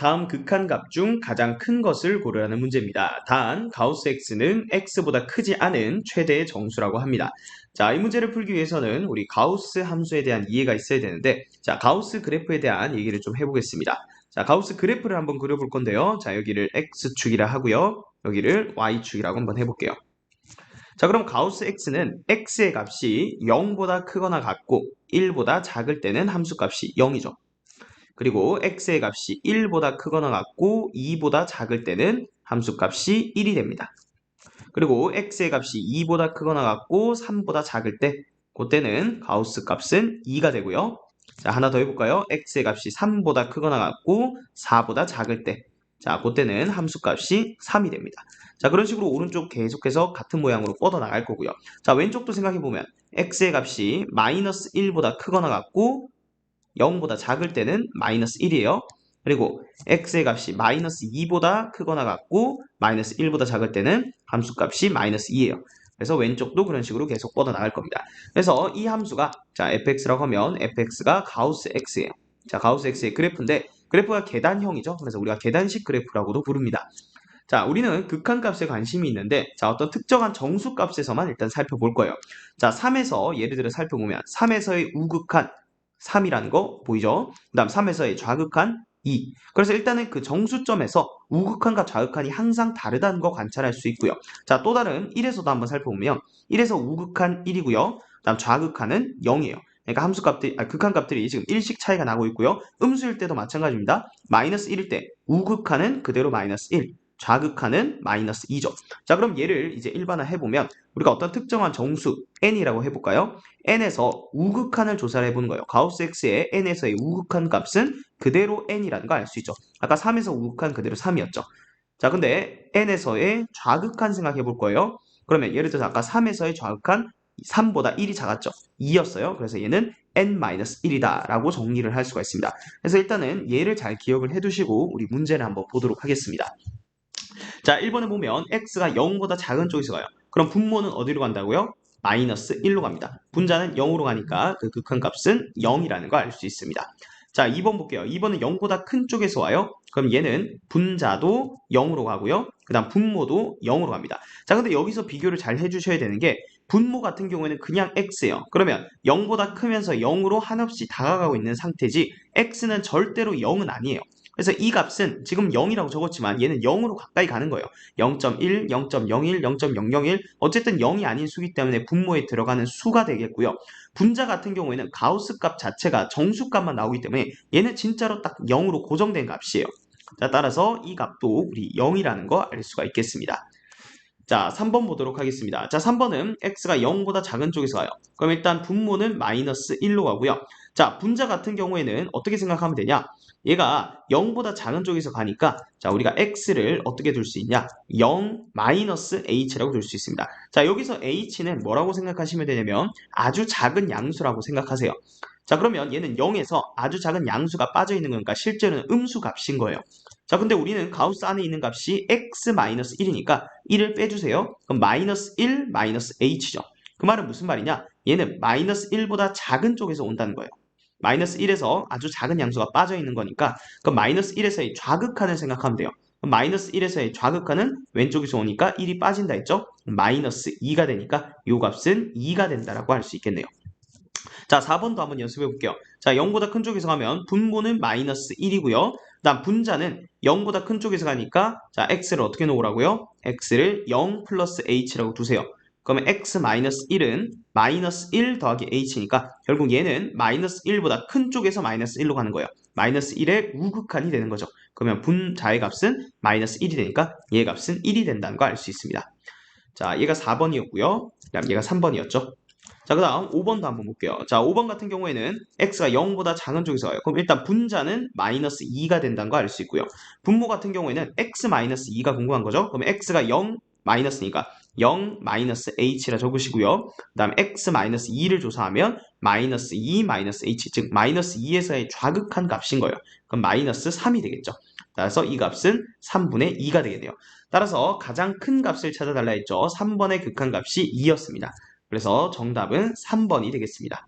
다음 극한값 중 가장 큰 것을 고르라는 문제입니다. 단, 가우스 x는 x보다 크지 않은 최대의 정수라고 합니다. 자, 이 문제를 풀기 위해서는 우리 가우스 함수에 대한 이해가 있어야 되는데, 자, 가우스 그래프에 대한 얘기를 좀 해보겠습니다. 자, 가우스 그래프를 한번 그려볼 건데요. 자, 여기를 x축이라 하고요. 여기를 y축이라고 한번 해볼게요. 자, 그럼 가우스 x는 x의 값이 0보다 크거나 같고 1보다 작을 때는 함수값이 0이죠. 그리고 x의 값이 1보다 크거나 같고 2보다 작을 때는 함수값이 1이 됩니다. 그리고 x의 값이 2보다 크거나 같고 3보다 작을 때 그때는 가우스 값은 2가 되고요. 자, 하나 더 해볼까요? x의 값이 3보다 크거나 같고 4보다 작을 때 자, 그때는 함수값이 3이 됩니다. 자, 그런 식으로 오른쪽 계속해서 같은 모양으로 뻗어 나갈 거고요. 자, 왼쪽도 생각해보면 x의 값이 마이너스 1보다 크거나 같고 0보다 작을 때는 마이너스 1이에요. 그리고 x의 값이 마이너스 2보다 크거나 같고 마이너스 1보다 작을 때는 함수값이 마이너스 2예요. 그래서 왼쪽도 그런 식으로 계속 뻗어 나갈 겁니다. 그래서 이 함수가 자 fx라고 하면 fx가 가우스 x예요. 자, 가우스 x의 그래프인데 그래프가 계단형이죠. 그래서 우리가 계단식 그래프라고도 부릅니다. 자, 우리는 극한값에 관심이 있는데 자, 어떤 특정한 정수값에서만 일단 살펴볼 거예요. 자, 3에서 예를 들어 살펴보면 3에서의 우극한 3이라는 거 보이죠? 그 다음 3에서의 좌극한 2. 그래서 일단은 그 정수점에서 우극한과 좌극한이 항상 다르다는 거 관찰할 수 있고요. 자, 또 다른 1에서도 한번 살펴보면 1에서 우극한 1이고요. 그 다음 좌극한은 0이에요. 그러니까 함수값들이, 극한값들이 지금 1씩 차이가 나고 있고요. 음수일 때도 마찬가지입니다. 마이너스 1일 때 우극한은 그대로 마이너스 1. 좌극한은 마이너스 2죠. 자, 그럼 얘를 이제 일반화 해보면 우리가 어떤 특정한 정수 n이라고 해볼까요? n에서 우극한을 조사를 해보는 거예요. 가우스 x의 n에서의 우극한 값은 그대로 n이라는 거 알 수 있죠. 아까 3에서 우극한 그대로 3이었죠. 자, 근데 n에서의 좌극한 생각해 볼 거예요. 그러면 예를 들어서 아까 3에서의 좌극한 3보다 1이 작았죠. 2였어요. 그래서 얘는 n-1이다 라고 정리를 할 수가 있습니다. 그래서 일단은 얘를 잘 기억을 해두시고 우리 문제를 한번 보도록 하겠습니다. 자, 1번에 보면 x가 0보다 작은 쪽에서 가요. 그럼 분모는 어디로 간다고요? 마이너스 1로 갑니다. 분자는 0으로 가니까 그 극한값은 0이라는 걸 알 수 있습니다. 자, 2번 볼게요. 2번은 0보다 큰 쪽에서 와요. 그럼 얘는 분자도 0으로 가고요. 그 다음 분모도 0으로 갑니다. 자, 근데 여기서 비교를 잘 해주셔야 되는 게 분모 같은 경우에는 그냥 x예요. 그러면 0보다 크면서 0으로 한없이 다가가고 있는 상태지 x는 절대로 0은 아니에요. 그래서 이 값은 지금 0이라고 적었지만 얘는 0으로 가까이 가는 거예요. 0.1, 0.01, 0.001 어쨌든 0이 아닌 수기 때문에 분모에 들어가는 수가 되겠고요. 분자 같은 경우에는 가우스 값 자체가 정수값만 나오기 때문에 얘는 진짜로 딱 0으로 고정된 값이에요. 자, 따라서 이 값도 우리 0이라는 거 알 수가 있겠습니다. 자, 3번 보도록 하겠습니다. 자, 3번은 x가 0보다 작은 쪽에서 가요. 그럼 일단 분모는 마이너스 1로 가고요. 자, 분자 같은 경우에는 어떻게 생각하면 되냐? 얘가 0보다 작은 쪽에서 가니까 자, 우리가 x를 어떻게 둘 수 있냐? 0 마이너스 h라고 둘 수 있습니다. 자, 여기서 h는 뭐라고 생각하시면 되냐면 아주 작은 양수라고 생각하세요. 자, 그러면 얘는 0에서 아주 작은 양수가 빠져 있는 거니까 실제로는 음수 값인 거예요. 자, 근데 우리는 가우스 안에 있는 값이 x-1이니까 1을 빼주세요. 그럼 마이너스 1 마이너스 h죠. 그 말은 무슨 말이냐? 얘는 마이너스 1보다 작은 쪽에서 온다는 거예요. 마이너스 1에서 아주 작은 양수가 빠져 있는 거니까 그럼 마이너스 1에서의 좌극한을 생각하면 돼요. 그럼 마이너스 1에서의 좌극한은 왼쪽에서 오니까 1이 빠진다 했죠? 마이너스 2가 되니까 이 값은 2가 된다라고 할 수 있겠네요. 자, 4번도 한번 연습해 볼게요. 자, 0보다 큰 쪽에서 가면 분모는 마이너스 1이고요. 그 다음 분자는 0보다 큰 쪽에서 가니까 자, x를 어떻게 놓으라고요? x를 0 플러스 h라고 두세요. 그러면 x-1은 마이너스 1 더하기 h니까 결국 얘는 마이너스 1보다 큰 쪽에서 마이너스 1로 가는 거예요. 마이너스 1의 우극한이 되는 거죠. 그러면 분자의 값은 마이너스 1이 되니까 얘 값은 1이 된다는 거 알 수 있습니다. 자, 얘가 4번이었고요. 그 다음 얘가 3번이었죠. 자, 그 다음 5번도 한번 볼게요. 자, 5번 같은 경우에는 x가 0보다 작은 쪽에서 와요. 그럼 일단 분자는 마이너스 2가 된다는 거 알 수 있고요. 분모 같은 경우에는 x-2가 궁금한 거죠. 그럼 x가 0 마이너스니까 0 마이너스 h라 적으시고요. 그 다음 x-2를 조사하면 마이너스 2 마이너스 h 즉 마이너스 2에서의 좌극한 값인 거예요. 그럼 마이너스 3이 되겠죠. 따라서 이 값은 3분의 2가 되겠네요. 따라서 가장 큰 값을 찾아달라 했죠. 3번의 극한값이 2였습니다. 그래서 정답은 3번이 되겠습니다.